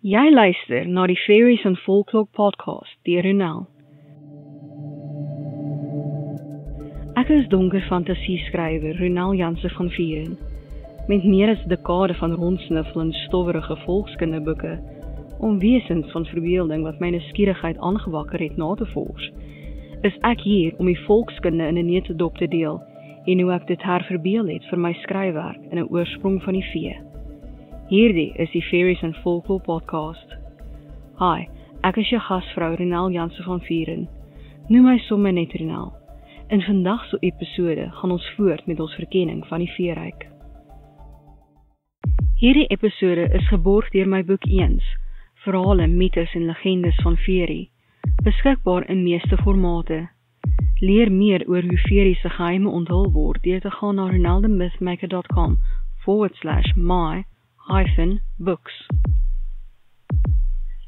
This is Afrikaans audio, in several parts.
Jy luister na die Fairies and Folklore podcast deur Ronel. Ek is donker fantasieskrywer Ronel Janse van Vieren. Met meer as 'n dekade van rondsniffel in stowwerige volkskinderboeke, om wesens van verbeelding wat my nuuskierigheid aangewakker het na te vors, is ek hier om die volkskunde in 'n neutedop te deel en hoe ek dit herverbeel het vir my skryfwerk in 'n oorsprong van die vee. Hierdie is die Fairies and Folklore podcast. Hi, ek is jou gasvrou Ronel Janse van Vieren. Noem my sommer net Ronel. In vandag se episode gaan ons voort met ons verkenning van die veeryk. Hierdie episode is geborg deur my boek Eens, Verhale, Mythes en Legendes van Veerie, beskikbaar in meeste formate. Leer meer oor hoe Veerie se geheime onthul word deur te gaan na ronelthemythmaker.com/my-books.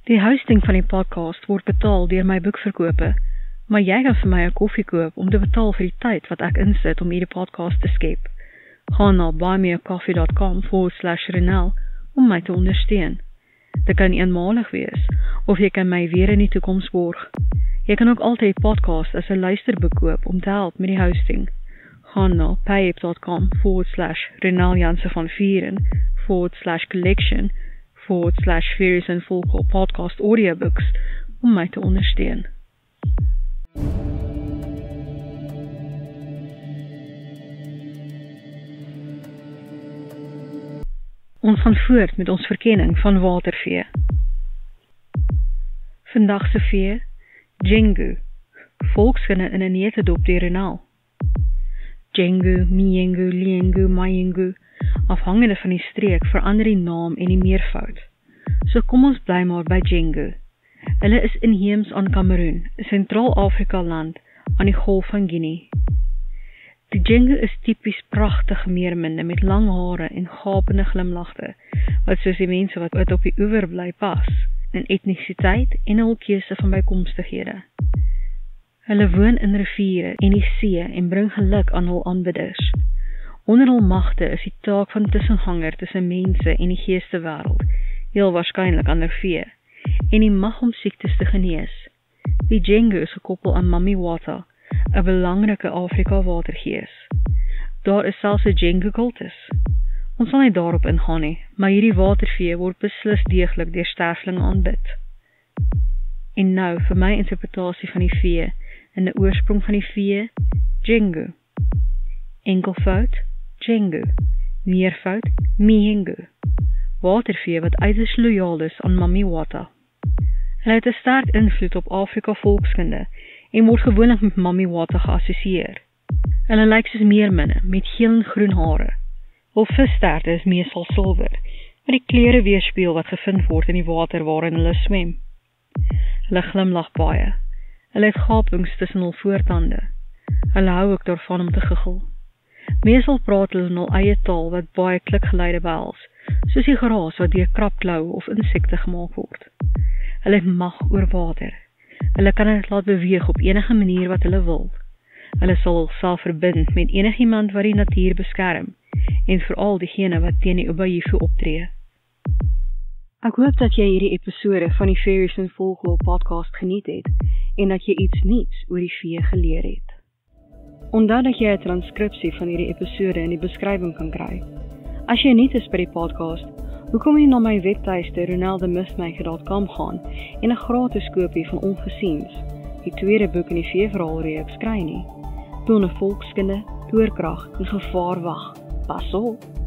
Die hosting van die podcast word betaal deur my boekverkope, maar jy kan vir my 'n koffie koop om te betaal vir die tyd wat ek insit om hierdie podcast te skep. Gaan na buymeacoffee.com/Ronel om my te ondersteun. Dit kan eenmalig wees, of jy kan my weer in die toekoms borg. Jy kan ook altyd die podcast as 'n luisterboek koop om te help met die hosting. Gaan na payup.com/Ronel Janse van Vieren/collection/Fairies and Folklore podcast audiobooks om my te ondersteun. Ons gaan voort met ons verkenning van watervee. Vandag se vee, Jengu, volkskunde in 'n neutedop deur Ronel. Jengu, Miengu, Liengu, Mayengu, afhangende van die streek verander die naam en die meervoud. So kom ons bly maar by Jengu. Hulle is inheems aan Kameroen, 'n Sentraal-Afrika land aan die Golf van Guinea. Die Jengu is tipies pragtige meerminde met lang hare en gapende glimlagte, wat soos die mense wat op die oewer bly pas, in etnisiteit en 'n hul keuse van bykomstighede. Hulle woon in riviere en die see en bring geluk aan hul aanbidders. Onder hul magte is die taak van tussenganger tussen mense en die geestewêreld, heel waarskynlik ander vee, en die mag om siektes te genees. Die Jengu is gekoppel aan Mami Wata, 'n belangrike Afrika watergees. Daar is selfs 'n Jengu kultus. Ons sal nie daarop ingaan nie, maar hierdie watervee word beslis deeglik deur sterflinge aanbid. En nou vir my interpretasie van die vee in 'n oorsprong van die vee, Jengu. Enkelvoud, Jengu. Meervoud, Miengu. Watervee wat uiters lojaal is aan Mami Wata. Hulle het 'n sterk invloed op Afrika volkskunde en word gewoonlik met Mami Wata geassosieer. Hulle lyk soos meerminne met geel en groen hare. Hul vissterte is meestal silwer, maar die kleure weerspieël wat gevind word in die water waarin hulle swem. Hulle glimlag baie. Hulle het gapings tussen hul voortande. Hulle hou ook daarvan om te giggel. Meestal praat hulle in hul eie taal wat baie klikgeluide behels, soos die geraas wat deur krapklou of insekte gemaak word. Hulle het mag oor water. Hulle kan dit laat beweeg op enige manier wat hulle wil. Hulle sal hulself verbind met enigiemand wat die natuur beskerm, en veral diegene wat teen die Ubayifu optree. Ek hoop dat jy hierdie episode van die Fairies and Folklore podcast geniet het, en dat jy iets nuuts oor die vee geleer het. Onthou dat jy 'n transkripsie van hierdie episode in die beskrywing kan kry. As jy nuut is by die podcast, hoekom nie na my webtuiste ronelthemythmaker.com gaan en 'n gratis kopie van Ongesiens, die tweede boek in die veeverhaalreeks kry nie. Toe 'n volkskunde, toorkrag en gevaar wag. Pas op!